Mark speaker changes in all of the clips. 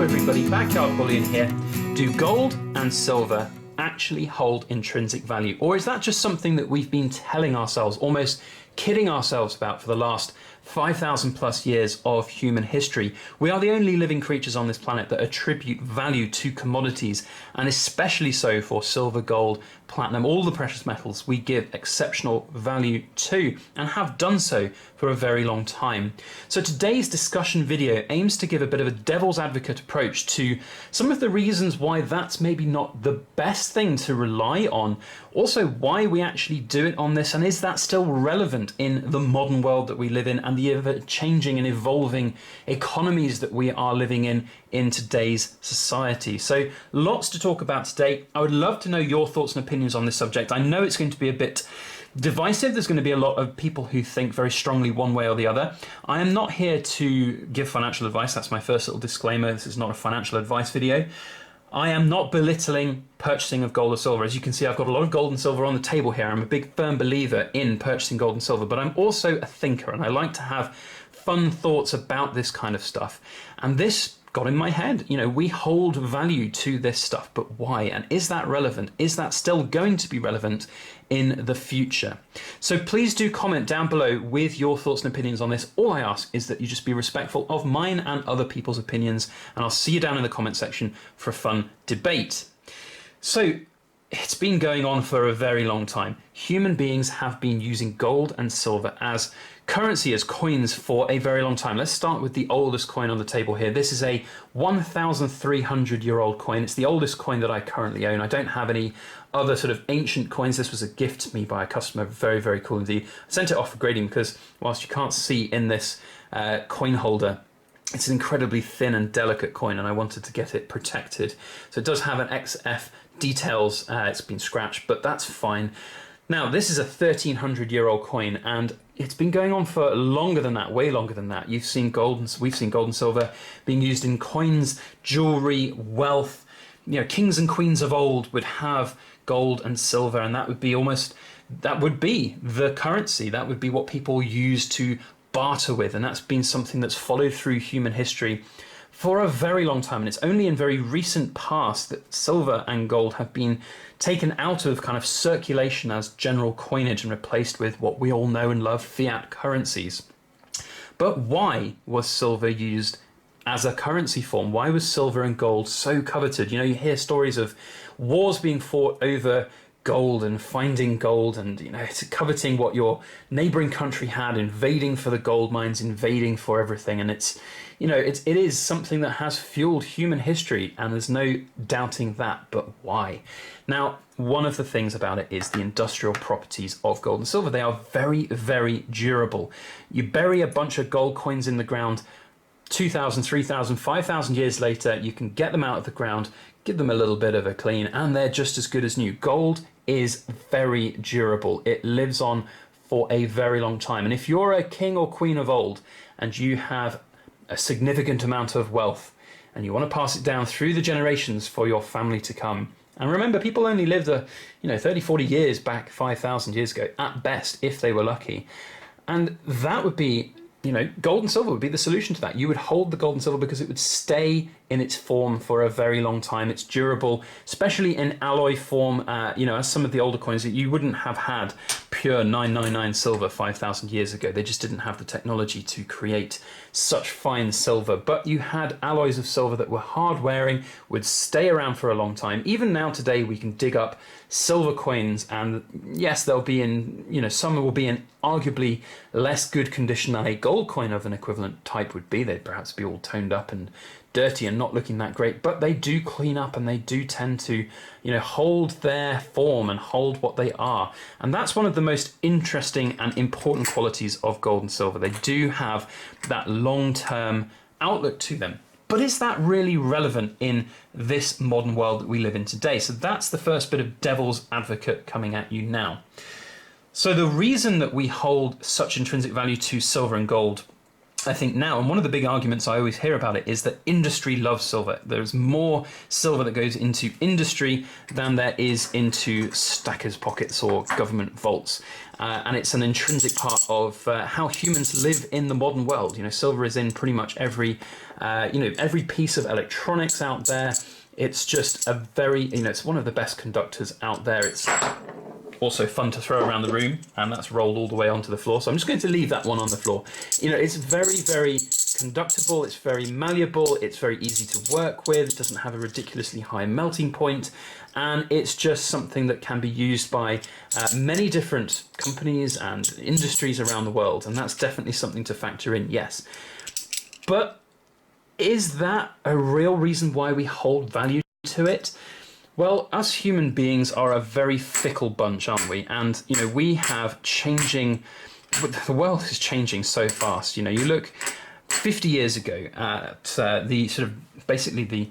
Speaker 1: everybody, Backyard Bullion here. Do gold and silver actually hold intrinsic value? Or is that just something that we've been telling ourselves, almost kidding ourselves about for the last 5,000 plus years of human history? We are the only living creatures on this planet that attribute value to commodities, and especially so for silver, gold, platinum, all the precious metals we give exceptional value to, and have done so for a very long time. So today's discussion video aims to give a bit of a devil's advocate approach to some of the reasons why that's maybe not the best thing to rely on, also why we actually do it on this, and is that still relevant in the modern world that we live in and the ever-changing and evolving economies that we are living in today's society. So lots to talk about today. I would love to know your thoughts and opinions on this subject. I know it's going to be a bit divisive. There's going to be a lot of people who think very strongly one way or the other. I am not here to give financial advice. That's my first little disclaimer. This is not a financial advice video. I am not belittling purchasing of gold or silver. As you can see, I've got a lot of gold and silver on the table here. I'm a big firm believer in purchasing gold and silver, but I'm also a thinker, and I like to have fun thoughts about this kind of stuff. And this got in my head. You know, we hold value to this stuff, but why? And is that relevant? Is that still going to be relevant in the future? So please do comment down below with your thoughts and opinions on this. All I ask is that you just be respectful of mine and other people's opinions, and I'll see you down in the comment section for a fun debate. So it's been going on for a very long time. Human beings have been using gold and silver as currency, as coins, for a very long time. Let's start with the oldest coin on the table here. This is a 1,300-year-old coin. It's the oldest coin that I currently own. I don't have any other sort of ancient coins. This was a gift to me by a customer. Very, very cool indeed. I sent it off for grading because whilst you can't see in this coin holder, it's an incredibly thin and delicate coin, and I wanted to get it protected. So it does have an XF details. It's been scratched, but that's fine. Now, this is a 1,300-year-old coin, and it's been going on for longer than that, way longer than that. We've seen gold and silver being used in coins, jewelry, wealth. You know, kings and queens of old would have gold and silver, and that would be the currency. That would be what people use to barter with, and that's been something that's followed through human history for a very long time. And it's only in very recent past that silver and gold have been taken out of kind of circulation as general coinage and replaced with what we all know and love, fiat currencies. But why was silver used as a currency form? Why was silver and gold so coveted? You know, you hear stories of wars being fought over gold and finding gold, and you know, it's coveting what your neighboring country had, invading for the gold mines, invading for everything. And it's, you know, it is something that has fueled human history, and there's no doubting that. But why? Now, one of the things about it is the industrial properties of gold and silver. They are very, very durable. You bury a bunch of gold coins in the ground, 2,000, 3,000, 5,000 years later, you can get them out of the ground, give them a little bit of a clean, and they're just as good as new. Gold is very durable. It lives on for a very long time. And if you're a king or queen of old and you have a significant amount of wealth and you want to pass it down through the generations for your family to come, and remember, people only lived 30, 40 years back 5,000 years ago at best, if they were lucky. And that would be, you know, gold and silver would be the solution to that. You would hold the gold and silver because it would stay in its form for a very long time. It's durable, especially in alloy form. You know, as some of the older coins, you wouldn't have had pure 999 silver 5,000 years ago. They just didn't have the technology to create such fine silver. But you had alloys of silver that were hard wearing, would stay around for a long time. Even now today, we can dig up silver coins, and yes, they'll be in, you know, some will be in arguably less good condition than a gold coin of an equivalent type would be. They'd perhaps be all toned up and dirty and not looking that great, but they do clean up, and they do tend to, you know, hold their form and hold what they are. And that's one of the most interesting and important qualities of gold and silver. They do have that long-term outlook to them. But is that really relevant in this modern world that we live in today? So that's the first bit of devil's advocate coming at you now. So the reason that we hold such intrinsic value to silver and gold, I think now, and one of the big arguments I always hear about it, is that industry loves silver. There's more silver that goes into industry than there is into stackers' pockets or government vaults. and it's an intrinsic part of how humans live in the modern world. Silver is in pretty much every piece of electronics out there. It's just a very, it's one of the best conductors out there. It's also fun to throw around the room, and that's rolled all the way onto the floor. So I'm just going to leave that one on the floor. It's very, very conductible. It's very malleable. It's very easy to work with. It doesn't have a ridiculously high melting point, and it's just something that can be used by many different companies and industries around the world. And that's definitely something to factor in, yes. But is that a real reason why we hold value to it? Well, us human beings are a very fickle bunch, aren't we? And, we have changing, the world is changing so fast. You look 50 years ago at the sort of, basically the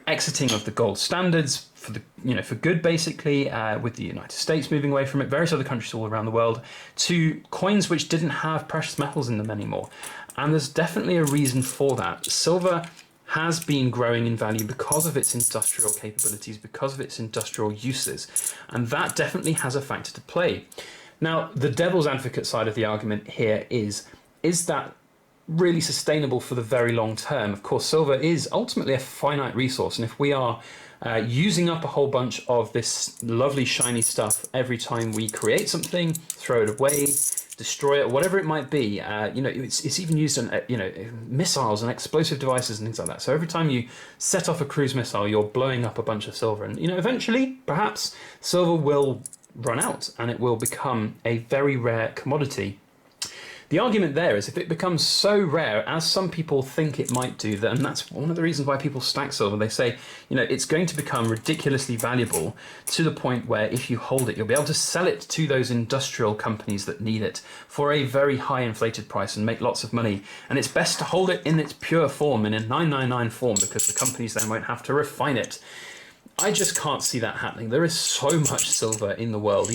Speaker 1: exiting of the gold standards for for good, basically, with the United States moving away from it, various other countries all around the world, to coins which didn't have precious metals in them anymore. And there's definitely a reason for that. Silver has been growing in value because of its industrial capabilities, because of its industrial uses. And that definitely has a factor to play. Now, the devil's advocate side of the argument here is that really sustainable for the very long term? Of course, silver is ultimately a finite resource. And if we are using up a whole bunch of this lovely shiny stuff every time we create something, throw it away, destroy it, whatever it might be, it's even used on missiles and explosive devices and things like that. So every time you set off a cruise missile, you're blowing up a bunch of silver, and eventually, perhaps silver will run out and it will become a very rare commodity. The argument there is if it becomes so rare, as some people think it might do, then that's one of the reasons why people stack silver. They say, it's going to become ridiculously valuable to the point where if you hold it, you'll be able to sell it to those industrial companies that need it for a very high inflated price and make lots of money. And it's best to hold it in its pure form, in a 999 form, because the companies then won't have to refine it. I just can't see that happening. There is so much silver in the world.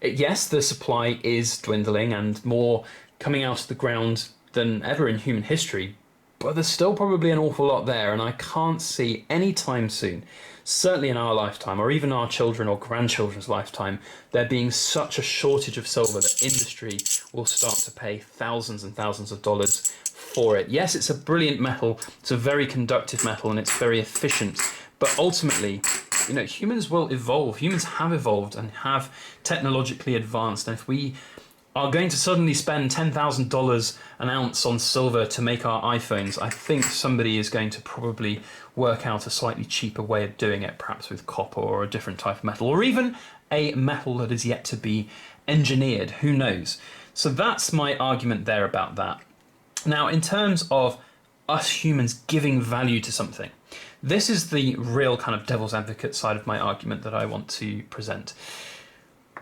Speaker 1: Yes, the supply is dwindling and more coming out of the ground than ever in human history, but there's still probably an awful lot there, and I can't see any time soon, certainly in our lifetime or even our children or grandchildren's lifetime, there being such a shortage of silver that industry will start to pay thousands and thousands of dollars for it. Yes, it's a brilliant metal, it's a very conductive metal, and it's very efficient, but ultimately, humans will evolve. Humans have evolved and have technologically advanced. And if we are going to suddenly spend $10,000 an ounce on silver to make our iPhones, I think somebody is going to probably work out a slightly cheaper way of doing it, perhaps with copper or a different type of metal, or even a metal that is yet to be engineered. Who knows? So that's my argument there about that. Now, in terms of us humans giving value to something, this is the real kind of devil's advocate side of my argument that I want to present.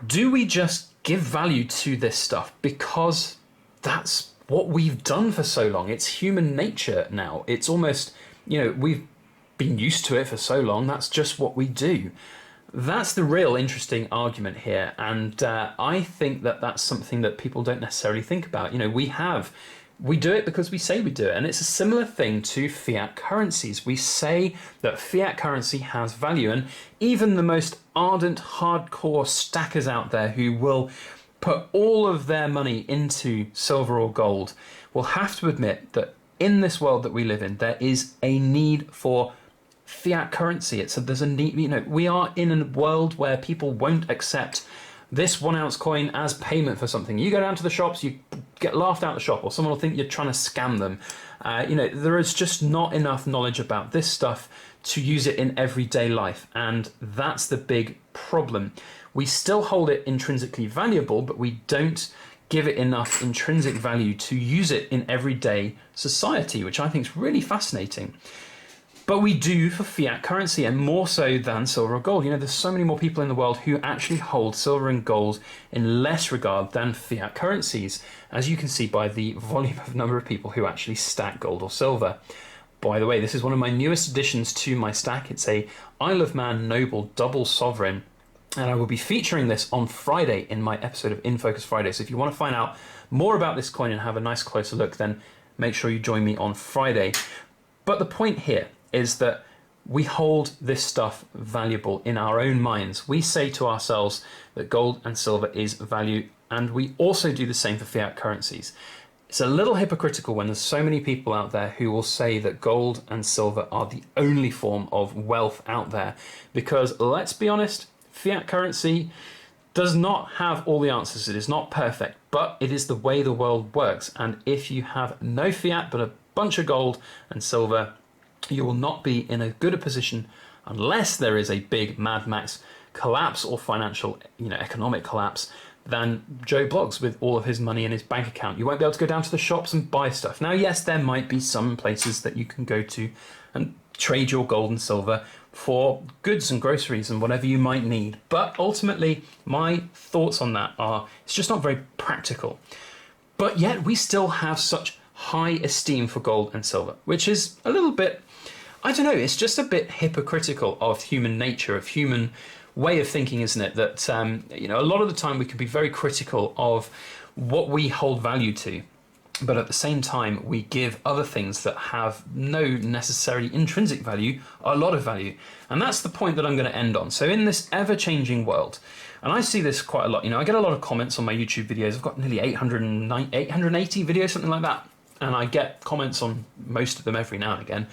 Speaker 1: Do we just give value to this stuff because that's what we've done for so long? It's human nature now. It's almost, we've been used to it for so long. That's just what we do. That's the real interesting argument here. And I think that that's something that people don't necessarily think about. We do it because we say we do it. And it's a similar thing to fiat currencies. We say that fiat currency has value. And even the most ardent, hardcore stackers out there who will put all of their money into silver or gold will have to admit that in this world that we live in, there is a need for fiat currency. There's a need, we are in a world where people won't accept this 1 ounce coin as payment for something. You go down to the shops, you get laughed out the shop, or someone will think you're trying to scam them. There is just not enough knowledge about this stuff to use it in everyday life, and that's the big problem. We still hold it intrinsically valuable, but we don't give it enough intrinsic value to use it in everyday society, which I think is really fascinating. But we do for fiat currency, and more so than silver or gold. There's so many more people in the world who actually hold silver and gold in less regard than fiat currencies, as you can see by the volume of number of people who actually stack gold or silver. By the way, this is one of my newest additions to my stack. It's a Isle of Man Noble Double Sovereign, and I will be featuring this on Friday in my episode of In Focus Friday. So if you want to find out more about this coin and have a nice closer look, then make sure you join me on Friday. But the point here is that we hold this stuff valuable in our own minds. We say to ourselves that gold and silver is value, and we also do the same for fiat currencies. It's a little hypocritical when there's so many people out there who will say that gold and silver are the only form of wealth out there, because let's be honest, fiat currency does not have all the answers. It is not perfect, but it is the way the world works. And if you have no fiat but a bunch of gold and silver, you will not be in a good a position unless there is a big Mad Max collapse or financial, economic collapse, than Joe Bloggs with all of his money in his bank account. You won't be able to go down to the shops and buy stuff. Now, yes, there might be some places that you can go to and trade your gold and silver for goods and groceries and whatever you might need. But ultimately, my thoughts on that are, it's just not very practical. But yet we still have such high esteem for gold and silver, which is a little bit, I don't know, it's just a bit hypocritical of human nature, of human way of thinking, isn't it? That, a lot of the time we can be very critical of what we hold value to, but at the same time we give other things that have no necessarily intrinsic value a lot of value. And that's the point that I'm going to end on. So in this ever-changing world, and I see this quite a lot, I get a lot of comments on my YouTube videos. I've got nearly 880 videos, something like that, and I get comments on most of them every now and again.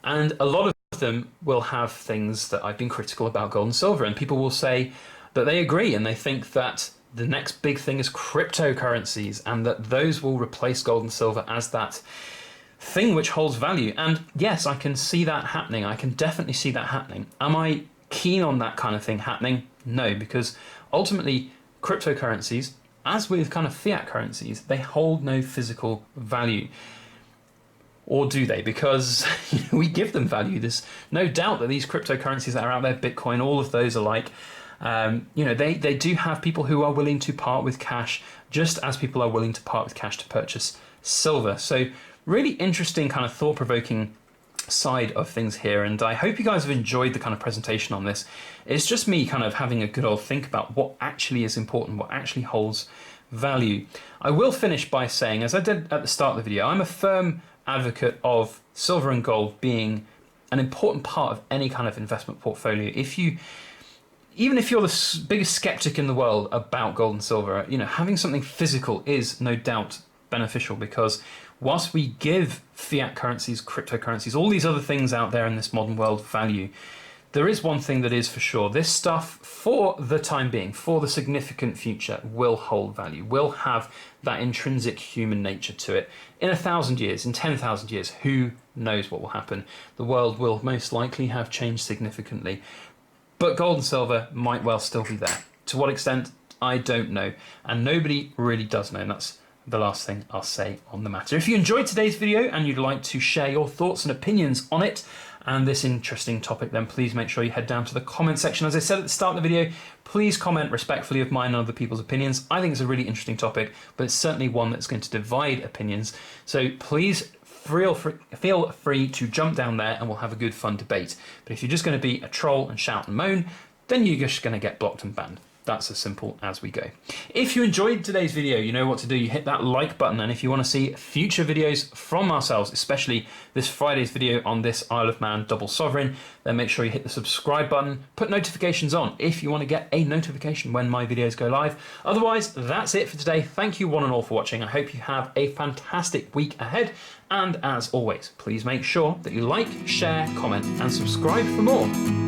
Speaker 1: And a lot of them will have things that I've been critical about gold and silver, and people will say that they agree and they think that the next big thing is cryptocurrencies and that those will replace gold and silver as that thing which holds value. And yes, I can see that happening. I can definitely see that happening. Am I keen on that kind of thing happening? No, because ultimately cryptocurrencies, as with kind of fiat currencies, they hold no physical value. Or do they? Because we give them value. There's no doubt that these cryptocurrencies that are out there, Bitcoin, all of those are like, they do have people who are willing to part with cash, just as people are willing to part with cash to purchase silver. So really interesting kind of thought-provoking side of things here. And I hope you guys have enjoyed the kind of presentation on this. It's just me kind of having a good old think about what actually is important, what actually holds value. I will finish by saying, as I did at the start of the video, I'm a firm advocate of silver and gold being an important part of any kind of investment portfolio. Even if you're the biggest skeptic in the world about gold and silver, having something physical is no doubt beneficial, because whilst we give fiat currencies, cryptocurrencies, all these other things out there in this modern world value, there is one thing that is for sure. This stuff, for the time being, for the significant future, will hold value, will have that intrinsic human nature to it. In 1,000 years, in 10,000 years, who knows what will happen? The world will most likely have changed significantly. But gold and silver might well still be there. To what extent, I don't know. And nobody really does know. And that's the last thing I'll say on the matter. If you enjoyed today's video and you'd like to share your thoughts and opinions on it and this interesting topic, then please make sure you head down to the comment section. As I said at the start of the video, please comment respectfully of mine and other people's opinions. I think it's a really interesting topic, but it's certainly one that's going to divide opinions. So please feel free to jump down there and we'll have a good fun debate. But if you're just going to be a troll and shout and moan, then you're just going to get blocked and banned. That's as simple as we go. If you enjoyed today's video, you know what to do. You hit that like button, and if you want to see future videos from ourselves, especially this Friday's video on this Isle of Man double sovereign, then make sure you hit the subscribe button, put notifications on if you want to get a notification when my videos go live. Otherwise, that's it for today. Thank you one and all for watching. I hope you have a fantastic week ahead. And as always, please make sure that you like, share, comment, and subscribe for more.